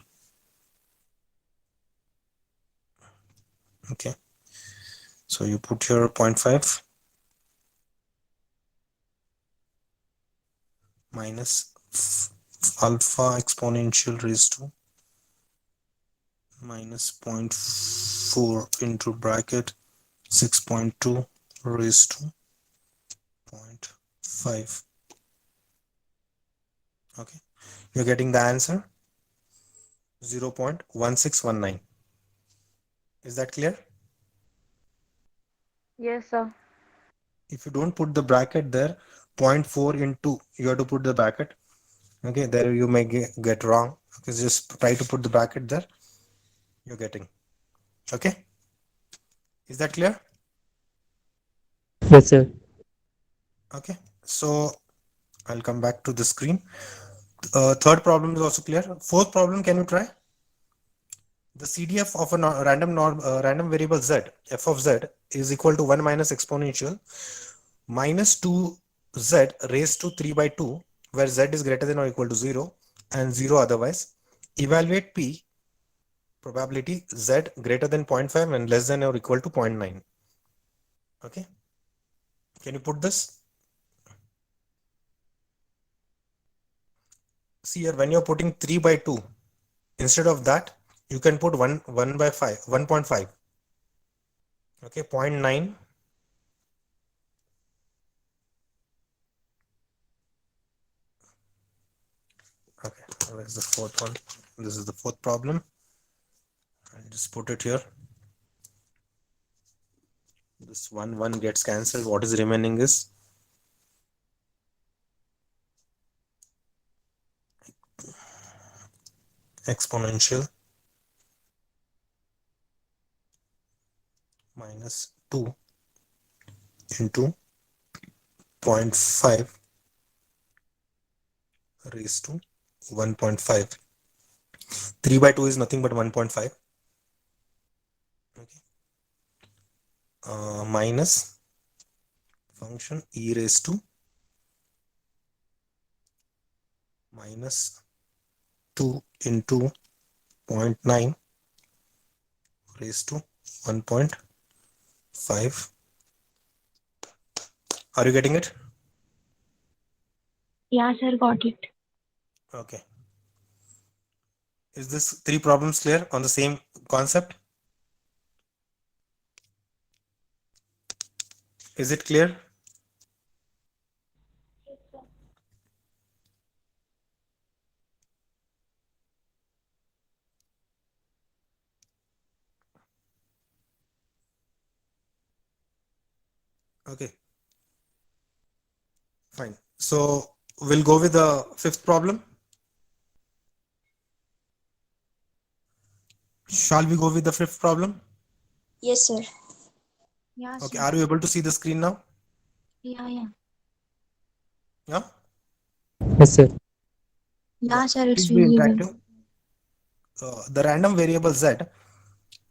Okay, so you put here 0.5 minus alpha exponential raised to minus 0.4 into bracket 6.2 raised to 0.5. Okay, you're getting the answer 0.1619. Is that clear? Yes, sir. If you don't put the bracket there, 0.4 into, you have to put the bracket. Okay, there you may get wrong. Okay, just try to put the bracket there. You're getting. Okay, is that clear? Yes, sir. Okay, so I'll come back to the screen. Third problem is also clear. Fourth problem, can you try? The CDF of a random variable z, f of z, is equal to 1 minus exponential minus 2z raised to 3 by 2, where z is greater than or equal to 0 and 0 otherwise. Evaluate p, probability z greater than 0.5 and less than or equal to 0.9. Okay, can you put this? See here, when you're putting 3 by 2, instead of that, you can put 1 by 5, 1.5. Okay, 0.9. Okay, where's the fourth one? This is the fourth problem. I'll just put it here. This one gets cancelled. What is remaining is exponential minus 2 into 0.5 raised to 1.5. 3 by 2 is nothing but 1.5. Okay. Minus function e raised to minus 2 into 0.9 raised to 1.5. Are you getting it? Yeah, sir, got it. Okay. Is this 3 problems clear on the same concept? Is it clear? Okay. Fine. So we'll go with the fifth problem. Shall we go with the fifth problem? Yes, sir. Yeah, Okay, sir. are you able to see the screen now? Yeah. Yeah. Yes, sir. Yeah, sir, it's Please be visible. interactive. The random variable z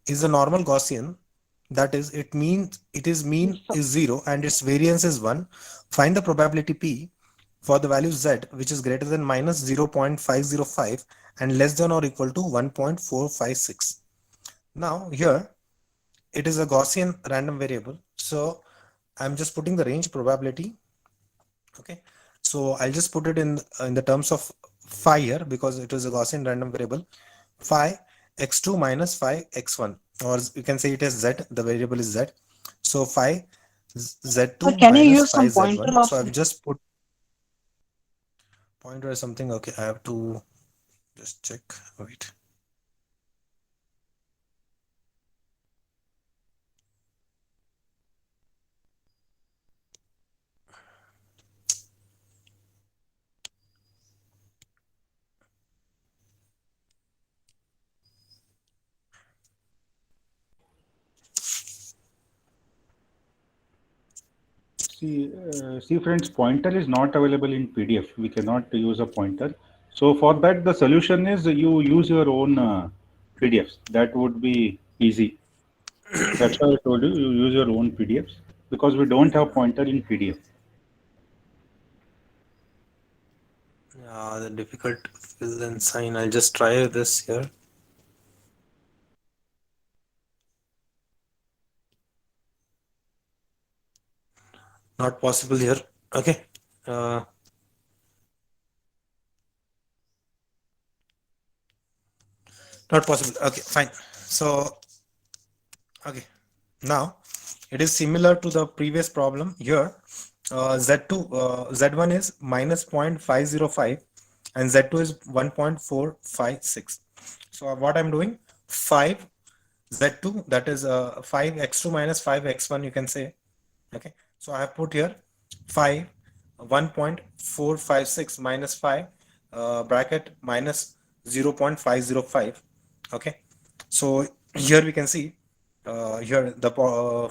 is a normal Gaussian. That is, it means mean is 0 and its variance is 1. Find the probability p for the value z which is greater than minus 0.505 and less than or equal to 1.456. Now here it is a Gaussian random variable, so I'm just putting the range probability. Okay, so I'll just put it in the terms of phi here because it is a Gaussian random variable. Phi x2 minus phi x1, or you can say it as z. The variable is z. So phi z2 Can you minus use phi some pointer z1. So also? I've just put pointer or something. Okay, I have to just check. Wait. See friends, pointer is not available in PDF. We cannot use a pointer. So for that, the solution is you use your own PDFs. That would be easy. That's why I told you, you use your own PDFs because we don't have pointer in PDF. Yeah, the difficult fill and sign. I'll just try this here. Not possible here. Okay. Not possible. Okay, fine. So, okay. Now, it is similar to the previous problem here. Z1 is minus 0.505 and Z2 is 1.456. So what I'm doing, 5 Z2, that is 5x2 minus 5x1, you can say. Okay, so I have put here 5 1.456 minus 5 bracket minus 0.505. Okay, so here we can see here the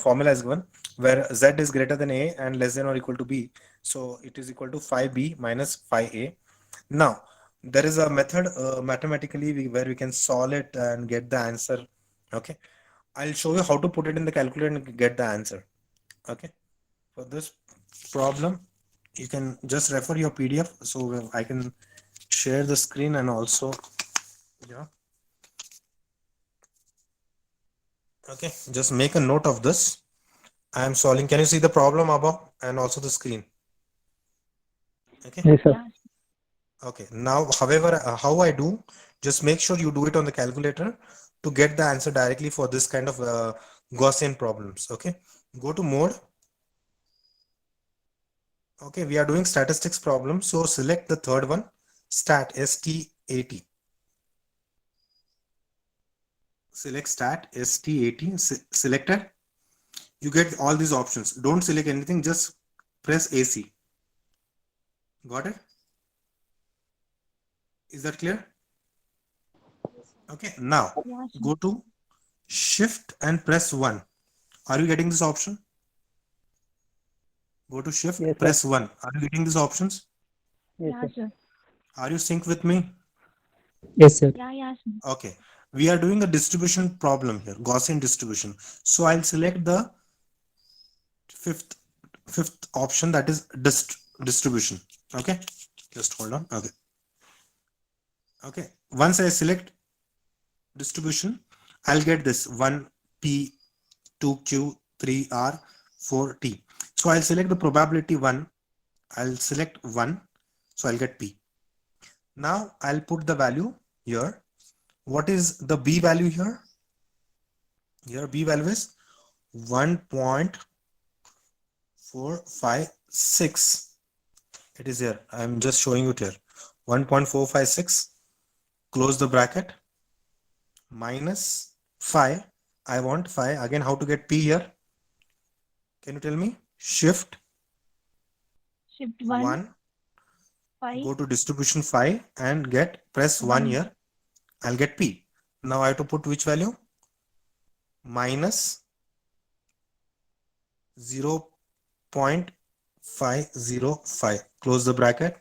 formula is given where z is greater than a and less than or equal to b, so it is equal to 5b minus 5a. Now there is a method mathematically where we can solve it and get the answer. Okay, I'll show you how to put it in the calculator and get the answer. Okay, for this problem you can just refer your PDF, so I can share the screen and also, yeah. Okay, just make a note of this. I am solving. Can you see the problem above and also the screen? Okay. Yes, sir. Yeah. Okay. Now, however, how I do, just make sure you do it on the calculator to get the answer directly for this kind of Gaussian problems. Okay. Go to mode. Okay, we are doing statistics problem. So select the third one, stat, STAT. Select stat, STAT, selected. You get all these options. Don't select anything, just press AC. Got it? Is that clear? Okay, now Yeah, sir. go to shift and press 1. Are you getting this option? Go to shift, Yes, sir. press 1. Are you getting these options? Yeah, sir. Are you synced with me? Yes, sir. Yeah, sir. Okay, we are doing a distribution problem here, Gaussian distribution. So I'll select the fifth option, that is distribution. Okay, just hold on. Okay, once I select distribution, I'll get this 1p, 2q, 3r, 4t. So I'll select the probability 1. I'll select 1, so I'll get p. Now I'll put the value here. What is the b value here? Here b value is 1.456. It is here. I'm just showing it here. 1.456. Close the bracket. Minus 5. I want 5. Again, how to get p here? Can you tell me? Shift 1. 5. Go to distribution 5 and press 1 here. I'll get p. Now I have to put which value? Minus 0.505. Close the bracket.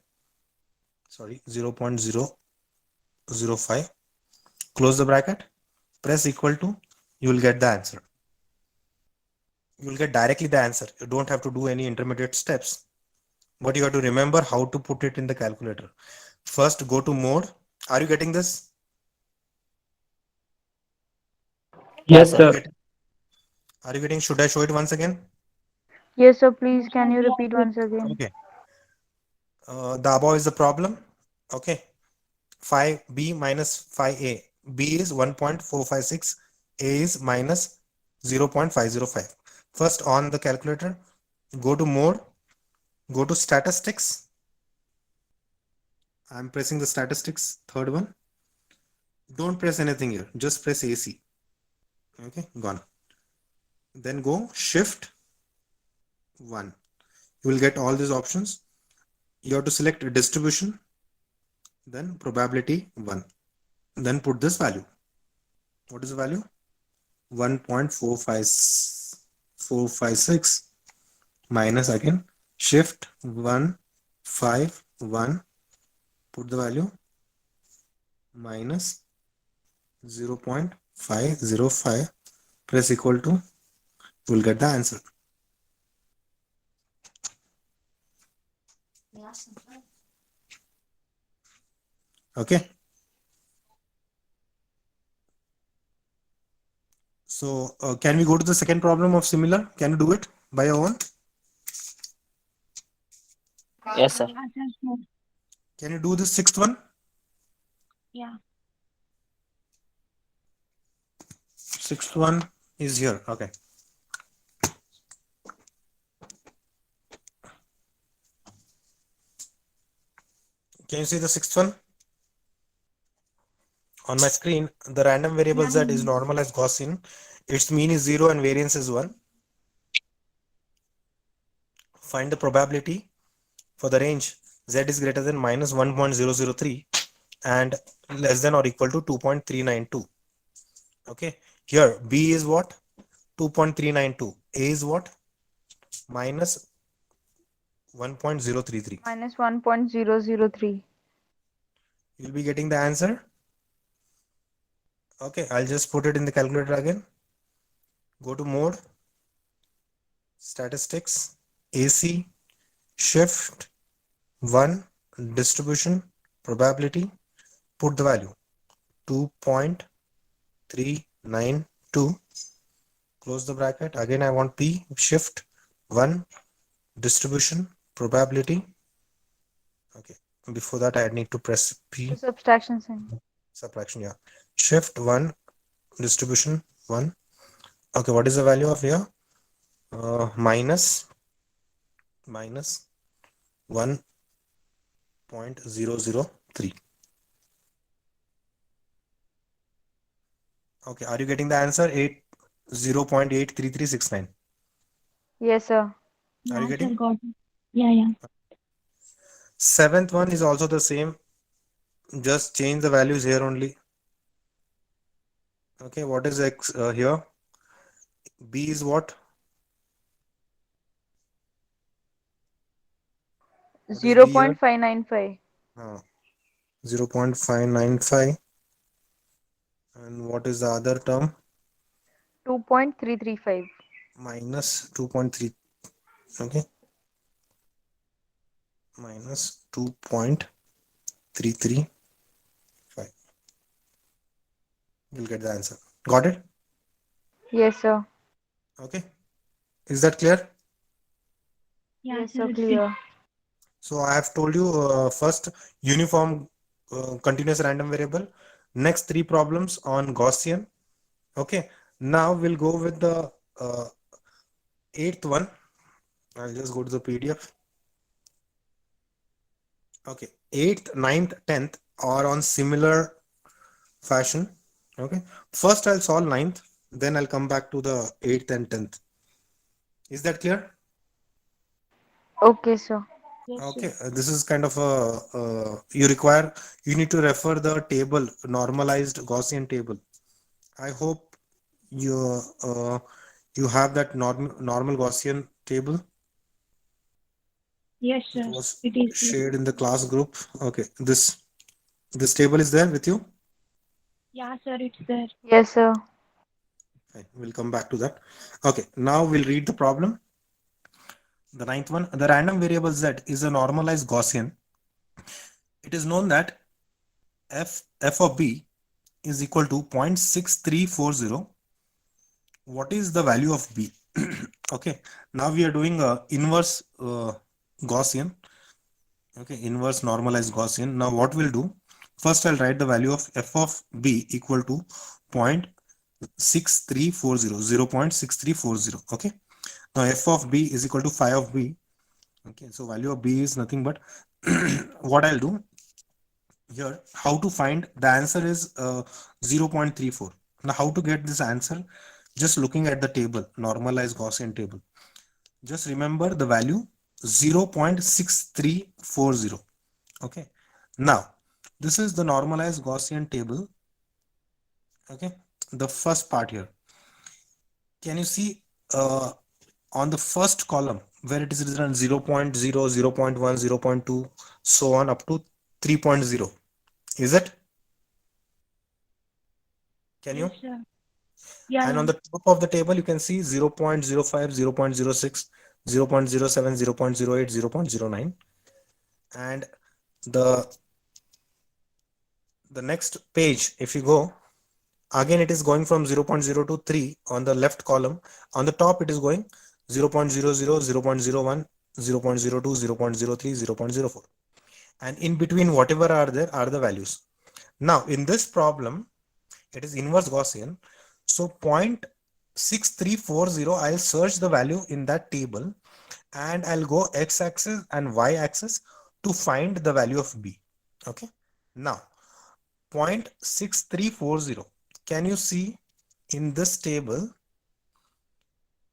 Sorry, 0.005. Close the bracket. Press equal to. You will get the answer. You will get directly the answer. You don't have to do any intermediate steps. But you have to remember how to put it in the calculator. First, go to mode. Are you getting this? Yes, Are you sir. getting? Are you getting? Should I show it once again? Yes, sir. Please, can you repeat once again? Okay. The above is the problem. Okay. 5b minus 5a. b is 1.456. a is minus 0.505. First, on the calculator, go to mode. Go to statistics. I'm pressing the statistics, third one. Don't press anything here. Just press AC. Okay, gone. Then go shift 1. You will get all these options. You have to select distribution, then probability 1. Then put this value. What is the value? 1.456 minus again shift 1 5 1. Put the value minus 0.505. Press equal to. You will get the answer. Okay. So can we go to the second problem of similar? Can you do it by your own? Yes, sir. Can you do the sixth one? Yeah. Sixth one is here. Okay. Can you see the sixth one? On my screen, the random variable z is normal as Gaussian. Its mean is 0 and variance is 1. Find the probability for the range z is greater than minus 1.003 and less than or equal to 2.392. Okay. Here, b is what? 2.392. A is what? Minus 1.033. Minus 1.003. You'll be getting the answer. Okay, I'll just put it in the calculator again. Go to mode, statistics, AC, shift 1, distribution, probability, put the value 2.392. Close the bracket. Again, I want P, shift 1, distribution, probability. Okay, before that, I need to press P. The subtraction sign. Subtraction, yeah. Shift 1, distribution 1. Okay, what is the value of here? Minus 1.003. Okay, are you getting the answer? 0.83369. Yes, sir. Are you getting? Got it. Yeah. Seventh one is also the same. Just change the values here only. Okay, what is x here? B is what? What is B here? 0.595. 0.595. And what is the other term? 2.335. Minus 2.3. Okay. Minus 2.335. You'll get the answer. Got it? Yes, sir. Okay. Is that clear? Yes, sir. Clear. So I have told you first uniform continuous random variable. Next 3 problems on Gaussian. Okay. Now we'll go with the 8th one. I'll just go to the PDF. Okay. 8th, 9th, 10th are on similar fashion. Okay. First I'll solve 9th. Then I'll come back to the 8th and 10th. Is that clear? Okay, sir. Okay, this is kind of a you need to refer the table, normalized Gaussian table. I hope you You have that normal Gaussian table. Yes, It sir. was It is. shared in the class group. Okay, this table is there with you. Yeah, sir, it's there. Yes, sir. Fine, we'll come back to that. Okay, now we'll read the problem. The ninth one, the random variable z is a normalized Gaussian. It is known that f of b is equal to 0.6340. What is the value of b? Okay, now we are doing a inverse Gaussian. Okay, inverse normalized Gaussian. Now what we'll do, first I'll write the value of f of b equal to 0.6340, 0.6340. Okay, now f of b is equal to phi of b. Okay, so value of b is nothing but what I'll do here, how to find the answer is 0.34. Now how to get this answer? Just looking at the table, normalized Gaussian table. Just remember the value 0.6340. Okay, now this is the normalized Gaussian table. Okay, the first part here. Can you see on the first column where it is written 0.0, 0.1, 0.2, so on up to 3.0? Is it? Can you? Yes, sir. Yeah, And on the top of the table, you can see 0.05, 0.06, 0.07, 0.08, 0.09. And the next page, if you go, again it is going from 0.0 to 3 on the left column. On the top, it is going 0.00, 0.01, 0.02, 0.03, 0.04. And in between, whatever are there are the values. Now, in this problem, it is inverse Gaussian. So 0.6340, I'll search the value in that table and I'll go x-axis and y-axis to find the value of b. Okay. Now, 0.6340. Can you see in this table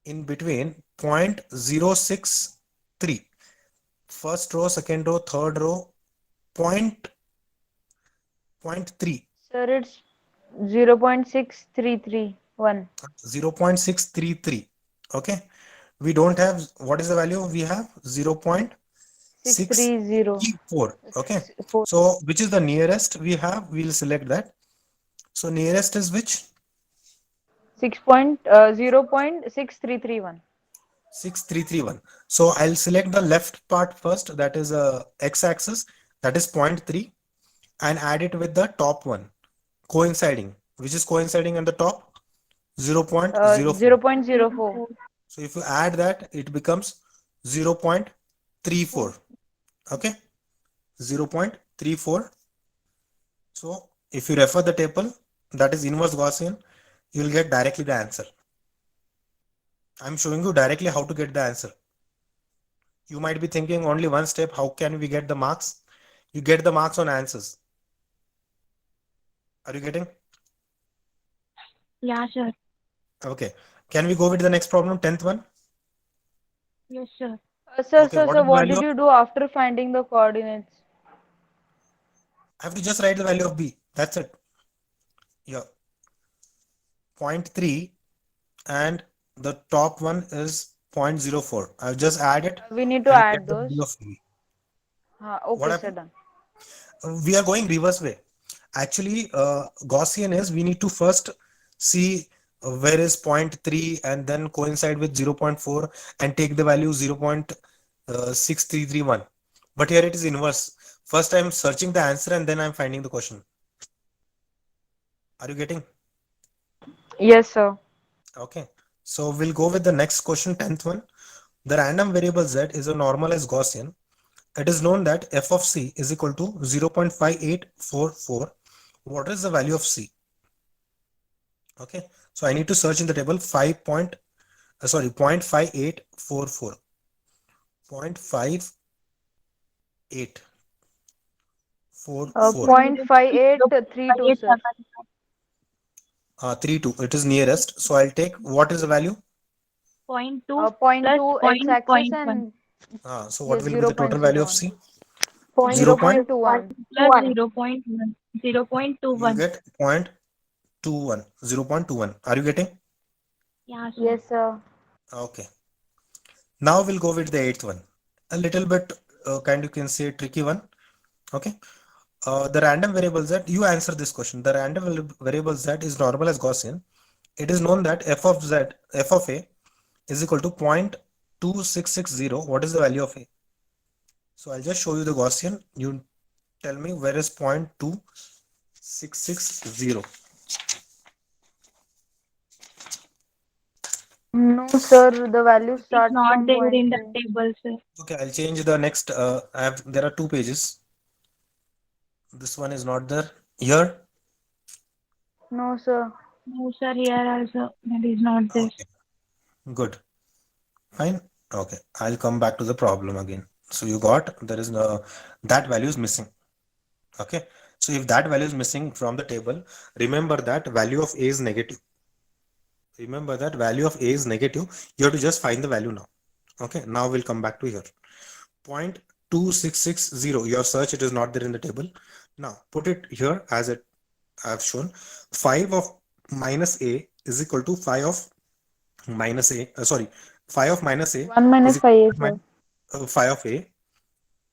in between 0.063? First row, second row, third row, 0.3. Sir, it's 0.6331. 0.633. Okay, we don't have, what is the value we have? 0.634. Okay, so which is the nearest we have? We'll select that. So nearest is which? 0.6331. 6331. So I'll select the left part first, that is x-axis, that is 0.3, and add it with the top one coinciding. Which is coinciding on the top? 0.04. 0.04. So if you add that, it becomes 0.34. Okay, 0.34. So if you refer the table, that is inverse Gaussian, you will get directly the answer. I'm showing you directly how to get the answer. You might be thinking only one step, how can we get the marks? You get the marks on answers. Are you getting? Yeah, sir. Okay. Can we go with the next problem, 10th one? Yes, sir. Sir, Okay, what is the what value did of- you do after finding the coordinates? I have to just write the value of b. That's it. Yeah. 0.3 and the top one is 0.04. I've just added. We need to and add get the value those. of b. Okay, What sir, happened? done. We are going reverse way. Actually, Gaussian is we need to first see where is 0.3 and then coincide with 0.4 and take the value 0.6331. But here it is inverse. First I'm searching the answer and then I'm finding the question. Are you getting? Yes, sir. Okay. So we'll go with the next question, 10th one. The random variable z is a normalized Gaussian. It is known that f of c is equal to 0.5844. What is the value of c? Okay, so I need to search in the table 0.5844. 0.5844. 0.5832, sir. 32. It is nearest. So I'll take, what is the value? 0.2 0.2 plus x-axis 0.1 and So what yes, will be the total value of 0.01. c? 0.21. plus 0.1. 0.21. You get 0.21. 0.21. Are you getting? Yeah, sir. Yes, sir. Okay. Now we'll go with the eighth one. A little bit kind you can say tricky one. Okay. The random variable z, you answer this question. The random variable z is normal as Gaussian. It is known that f of a is equal to 0.2660. What is the value of a? So I'll just show you the Gaussian. You tell me where is 0.2660. No, sir. The value It's starts not from there in the 0.5. table, sir. Okay, I'll change the next. There are two pages. This one is not there. Here. No, sir. No, sir, here also that is not there. Okay, good. Fine. Okay, I'll come back to the problem again. So you got there is no that value is missing. Okay, so if that value is missing from the table, remember that value of a is negative. Remember that value of a is negative. You have to just find the value now. Okay, now we'll come back to here. 0.2660. Your search, it is not there in the table. Now put it here as it I've shown. 5 of minus a is equal to 5 of minus a. 5 of minus a 1 minus is equal 5, to sir. 5 of a.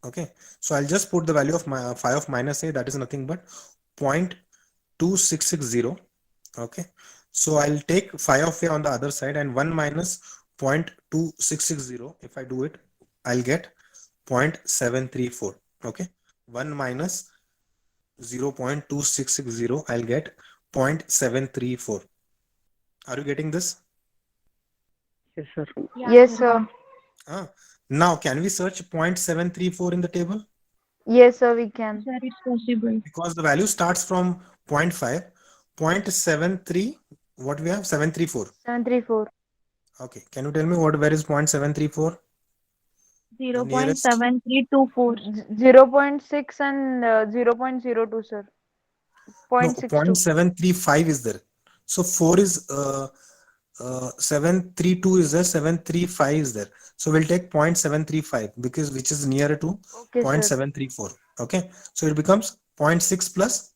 Okay, so I'll just put the value of 5 of minus a, that is nothing but 0.2660. Okay, so I'll take 5 of a on the other side and 1 minus 0.2660. If I do it, I'll get 0.734. Okay, 1 minus 0.2660, I'll get 0.734. Are you getting this? Yes, sir. Yeah, Yes, sir. Now, can we search 0.734 in the table? Yes, sir, we can. Sir, it's possible. Because the value starts from 0.5, 0.73, what we have? 734. 734. Okay, can you tell me where is 0.734? 0.7324. 0.6 and 0.02, sir. No, 0.62. 0.735 is there. So 4 is 732 is there, 735 is there. So we'll take 0.735 because which is nearer to Okay, sir. 0.734. Okay, so it becomes 0.6 plus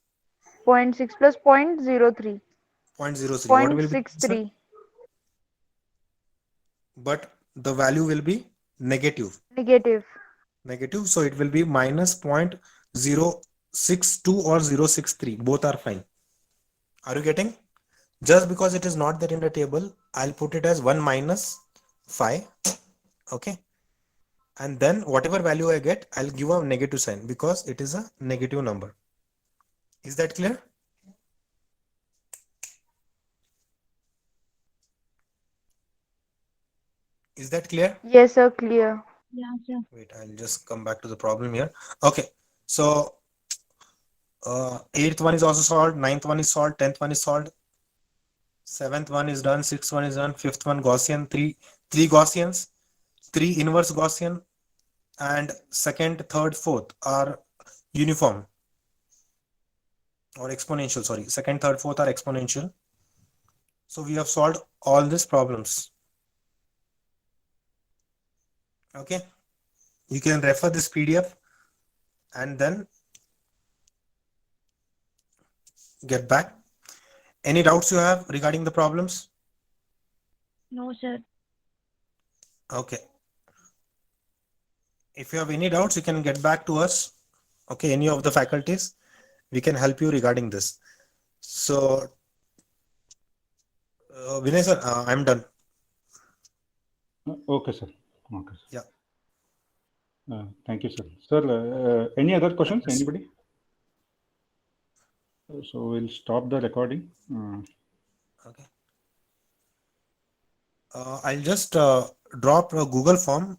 0.6 plus 0.03. 0.03. What will be the answer? 0.63. But the value will be negative. Negative. Negative, so it will be minus 0.062 or 0.63. Both are fine. Are you getting? Just because it is not there in the table, I'll put it as 1 minus 5. Okay, and then whatever value I get, I'll give a negative sign because it is a negative number. Is that clear? Is that clear? Yes, sir, clear. Yeah, sir. Wait, I'll just come back to the problem here. Okay, so 8th one is also solved, 9th one is solved, 10th one is solved, 7th one is done, 6th one is done, 5th one Gaussian, three Gaussians, 3 inverse Gaussian, and 2nd, 3rd, 4th are uniform or exponential. Sorry, 2nd, 3rd, 4th are exponential. So we have solved all these problems. Okay, you can refer this PDF and then get back. Any doubts you have regarding the problems? No, sir. Okay. If you have any doubts, you can get back to us. Okay, any of the faculties, we can help you regarding this. So, Vinay sir, I'm done. Okay, sir. Okay, sir. Yeah. Thank you, sir. Sir, any other questions? Yes. Anybody? So we'll stop the recording. Okay. I'll just drop a Google form